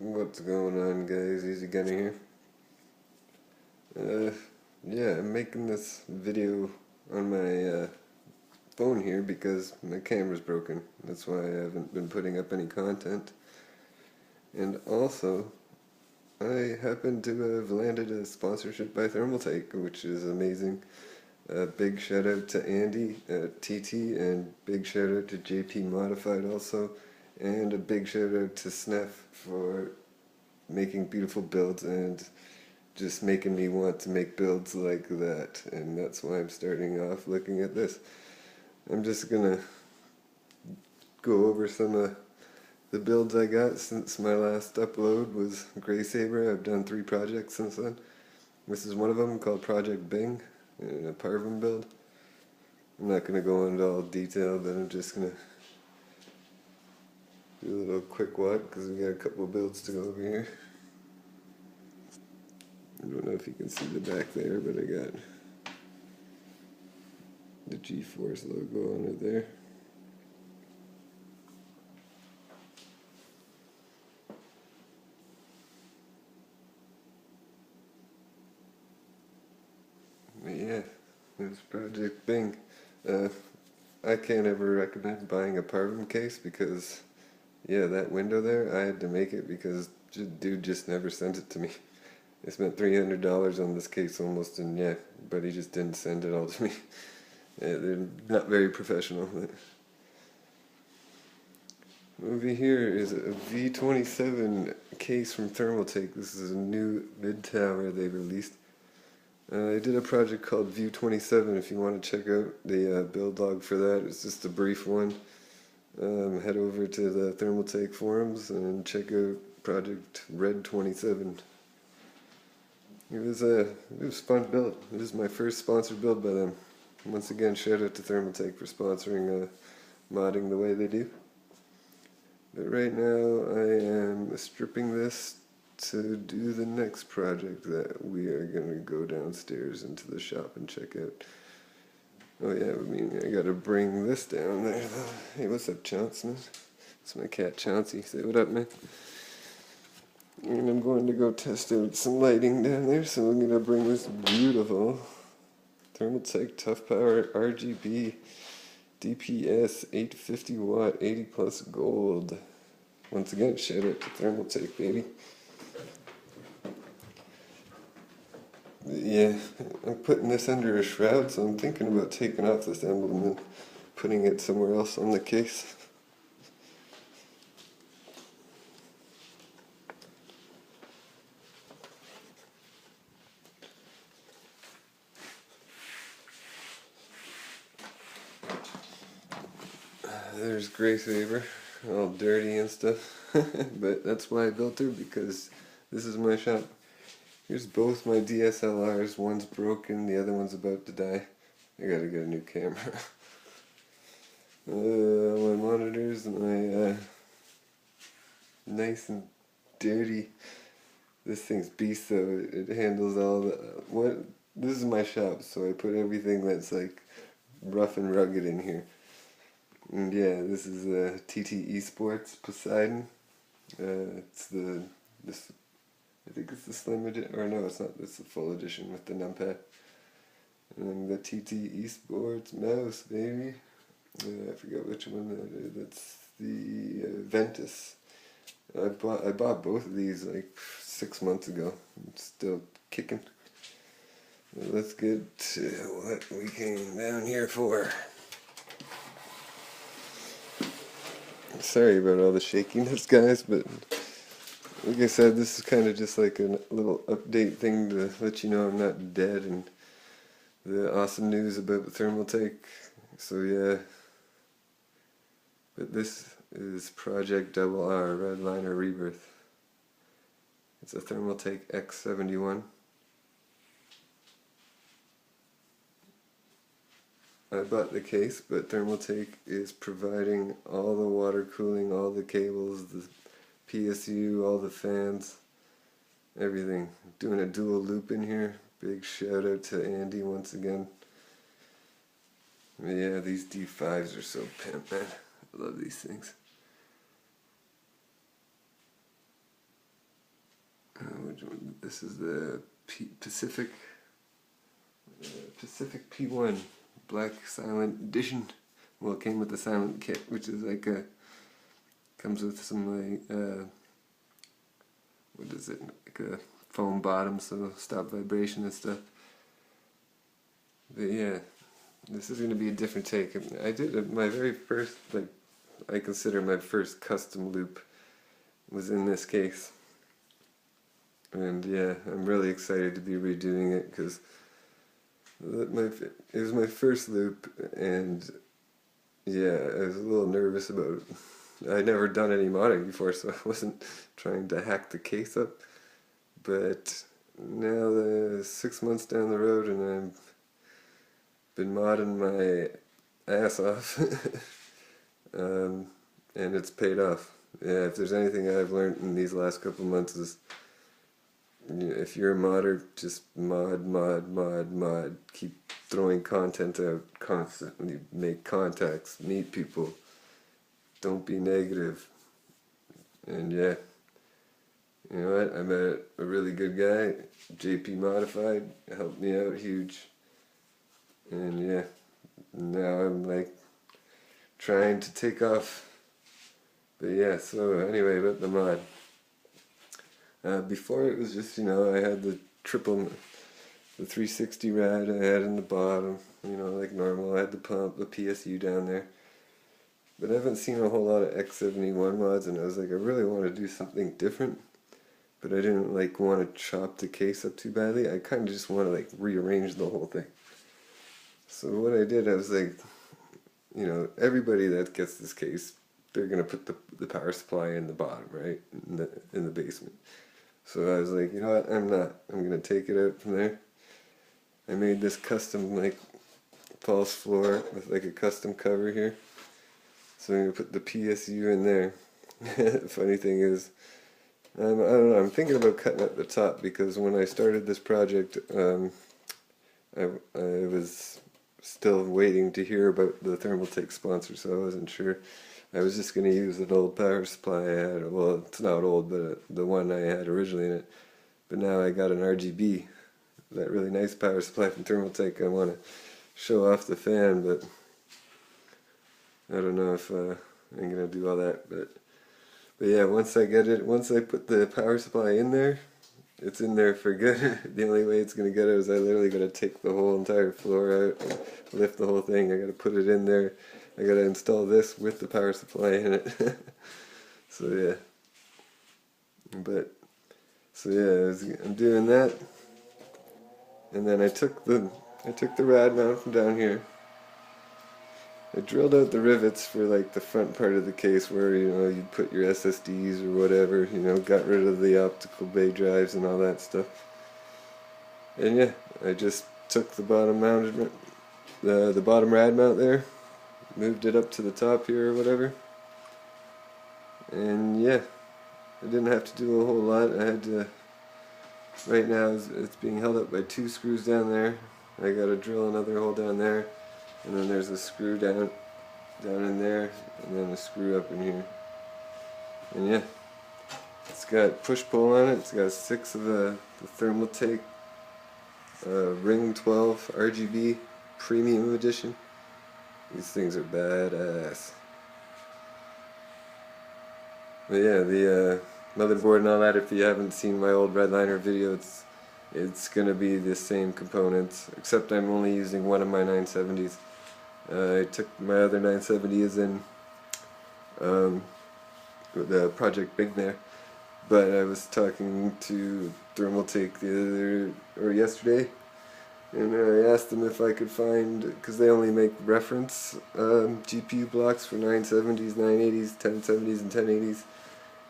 What's going on, guys? Easy Gunner here. Yeah, I'm making this video on my phone here because my camera's broken. That's why I haven't been putting up any content. And also, I happen to have landed a sponsorship by Thermaltake, which is amazing. Big shout out to Andy at TT, and big shout out to JP Modified also, and a big shout out to Sneff for making beautiful builds and just making me want to make builds like that. And that's why I'm starting off looking at this. I'm just gonna go over some of the builds I got since my last upload was Gray Saber. I've done 3 projects since then. This is one of them, called Project Bing, in a Parvum build. I'm not gonna go into all detail, but I'm just gonna do a little quick walk because we got a couple of builds to go over here. I don't know if you can see the back there, but I got the G-Force logo on it there. But yeah, this Project Bing. I can't ever recommend buying a Parvum case because, yeah, that window there, I had to make it because dude just never sent it to me. I spent $300 on this case almost, and yeah, but he just didn't send it all to me. Yeah, they're not very professional. Over here is a V27 case from Thermaltake. This is a new mid-tower they released. I did a project called V27 if you want to check out the build log for that. It's just a brief one. Head over to the Thermaltake forums and check out Project Red 27. It was a fun build. It was my first sponsored build by them. Once again, shout out to Thermaltake for sponsoring modding the way they do. But right now I am stripping this to do the next project that we are going to go downstairs into the shop and check out. Oh yeah, I mean, I gotta bring this down there though. Hey, what's up, Chauncey? It's my cat Chauncey. Say what up, man. And I'm going to go test out some lighting down there, so I'm going to bring this beautiful Thermaltake Tough Power RGB DPS 850 watt 80 plus gold. Once again, shout out to Thermaltake, baby. Yeah, I'm putting this under a shroud, so I'm thinking about taking off this emblem and putting it somewhere else on the case. There's Gray Saber, all dirty and stuff, but that's why I built her, because this is my shop. Here's both my DSLRs, one's broken, the other one's about to die. I gotta get a new camera. My monitors, my nice and dirty. This thing's beast though, it handles all the, this is my shop, so I put everything that's like rough and rugged in here. And yeah, this is TT Esports Poseidon. It's this. I think it's the Slim edition, or no, it's not. It's the full edition with the numpad. And the TT Esports mouse, baby. I forgot which one that is. That's the Ventus. I bought both of these like 6 months ago. I'm still kicking. Let's get to what we came down here for. Sorry about all the shakiness, guys, but like I said, this is kind of just like a little update thing to let you know I'm not dead, and the awesome news about Thermaltake. So yeah, but this is Project R Redliner Rebirth. It's a Thermaltake X71. I bought the case, but Thermaltake is providing all the water cooling, all the cables, the PSU, all the fans, everything. Doing a dual loop in here. Big shout out to Andy once again. Yeah, these D5s are so pimp, man. I love these things. This is the Pacific P1 Black Silent Edition. Well, it came with the Silent kit, which is like comes with some like what is it? Like a foam bottom, so stop vibration and stuff. But yeah, this is gonna be a different take. I did my very first, like, I consider my first custom loop was in this case. And yeah, I'm really excited to be redoing it because it was my first loop, and yeah, I was a little nervous about it. I'd never done any modding before, so I wasn't trying to hack the case up. But now the 6 months down the road, and I've been modding my ass off, and it's paid off. Yeah, if there's anything I've learned in these last couple months is, if you're a modder, just mod, keep throwing content out constantly, make contacts, meet people, don't be negative. And yeah, you know what, I met a really good guy, JP Modified, helped me out huge. And yeah, now I'm like trying to take off. But yeah, so anyway, about the mod. Before it was just, I had the 360 rad I had in the bottom, like normal. I had the pump, the PSU down there. But I haven't seen a whole lot of X71 mods, and I was like, I really want to do something different. But I didn't like want to chop the case up too badly. I kind of just want to like rearrange the whole thing. So what I did, I was like, everybody that gets this case, they're going to put the power supply in the bottom, right? In the basement. So I was like, you know what, I'm going to take it out from there. I made this custom, like, false floor with, like, a custom cover here. So I'm going to put the PSU in there. The funny thing is, I don't know, I'm thinking about cutting at the top, because when I started this project, I was still waiting to hear about the Thermaltake sponsor, so I wasn't sure. I was just going to use an old power supply I had. Well, it's not old, but the one I had originally in it. But now I got an RGB, that really nice power supply from Thermaltake. I want to show off the fan, but I don't know if I'm going to do all that. But yeah, once I put the power supply in there, it's in there for good. The only way it's going to get out is I literally got to take the whole entire floor out, and lift the whole thing. I got to put it in there. I gotta install this with the power supply in it. So yeah. I'm doing that, and then I took the rad mount from down here. I drilled out the rivets for like the front part of the case where you'd put your SSDs or whatever. Got rid of the optical bay drives and all that stuff. And yeah, I just took the bottom mounted the bottom rad mount there. Moved it up to the top here or whatever, and yeah, I didn't have to do a whole lot. I had to, right now it's being held up by 2 screws down there. I gotta drill another hole down there, and then there's a screw down in there, and then a screw up in here. And yeah, it's got push-pull on it. It's got 6 of the Thermaltake Ring 12 RGB Premium Edition. These things are badass. But yeah, the motherboard and all that, if you haven't seen my old Redliner video, it's gonna be the same components, except I'm only using one of my 970s. I took my other 970 as in the Project Big there, but I was talking to Thermaltake yesterday, and I asked them if I could find, because they only make reference GPU blocks for 970s, 980s, 1070s, and 1080s,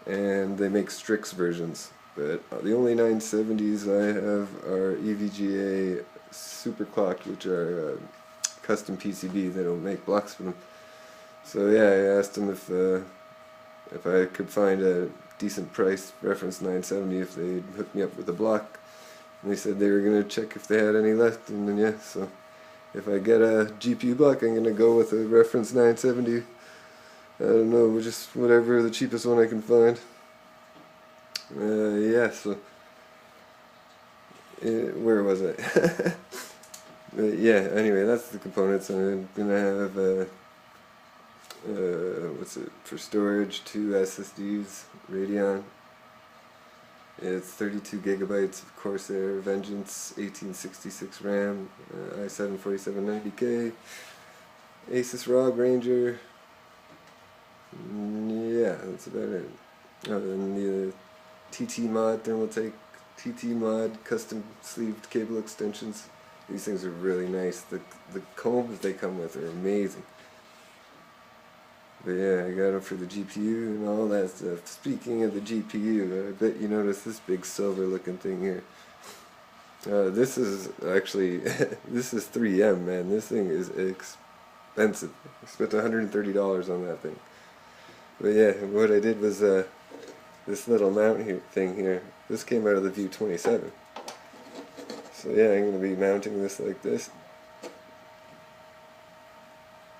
and they make Strix versions. But the only 970s I have are EVGA superclocked, which are custom PCB. They don't make blocks for them. So yeah, I asked them if I could find a decent price reference 970, if they'd hook me up with a block. And they said they were going to check if they had any left, and then yeah, so if I get a GPU block, I'm going to go with a reference 970. I don't know, just whatever the cheapest one I can find. Yeah, so Where was it? But yeah, anyway, that's the components. I'm gonna have what's it for storage? 2 SSDs, Radeon. It's 32 gigabytes of Corsair Vengeance 1866 RAM, i7 4790K, Asus ROG Ranger. Yeah, that's about it. Oh, and the TT Mod, Thermaltake TT Mod custom sleeved cable extensions. These things are really nice. The combs they come with are amazing. But yeah, I got them for the GPU and all that stuff. Speaking of the GPU, I bet you noticed this big silver looking thing here. This is actually, this is 3M, man. This thing is expensive. I spent $130 on that thing. But yeah, what I did was this little mount thing here. This came out of the V27. So yeah, I'm going to be mounting this like this.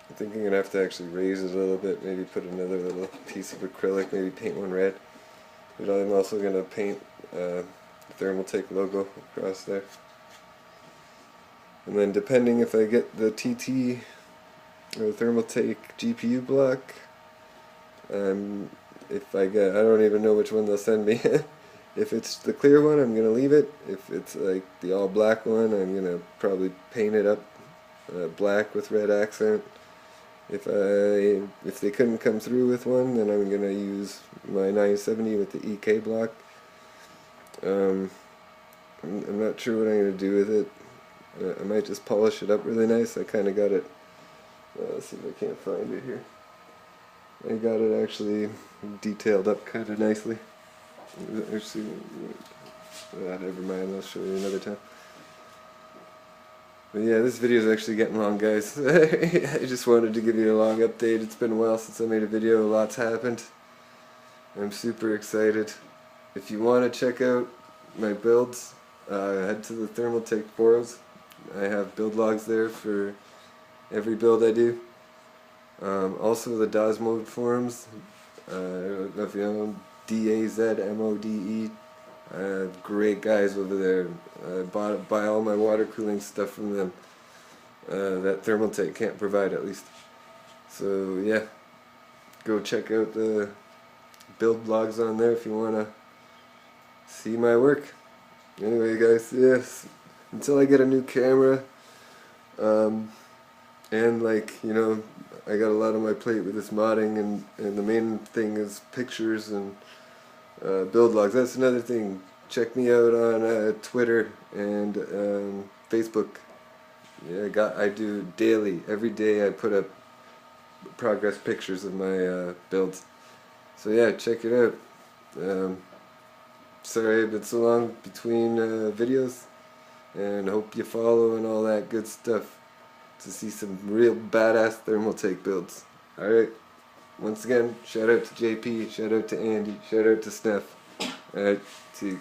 I think I'm going to have to actually raise it a little bit, maybe put another little piece of acrylic, maybe paint one red. But I'm also going to paint the Thermaltake logo across there. And then depending if I get the TT or Thermaltake GPU block, if I get, I don't even know which one they'll send me. If it's the clear one, I'm going to leave it. If it's like the all black one, I'm going to probably paint it up black with red accent. If they couldn't come through with one, then I'm going to use my 970 with the EK block. I'm not sure what I'm going to do with it. I might just polish it up really nice. I kind of got it, let's see if I can't find it here. I got it actually detailed up kind of nicely. Actually, never mind, I'll show you another time. But yeah, this video is actually getting long, guys. I just wanted to give you a long update. It's been a while since I made a video. A lot's happened. I'm super excited. If you want to check out my builds, head to the Thermaltake forums. I have build logs there for every build I do. Also the DAZ Mode forums. I don't know if you know them. DAZMODE. Great guys over there. I buy all my water cooling stuff from them. That Thermaltake can't provide, at least. So yeah, go check out the build blogs on there if you want to see my work. Anyway, guys, yes, until I get a new camera, and like, you know, I got a lot on my plate with this modding, and the main thing is pictures and build logs. That's another thing. Check me out on Twitter and Facebook. Yeah, I do daily. Every day I put up progress pictures of my builds. So yeah, check it out. Sorry I've been so long between videos, and hope you follow and all that good stuff to see some real badass Thermaltake builds. Alright, once again, shout out to JP, shout out to Andy, shout out to Steph. Alright, see you.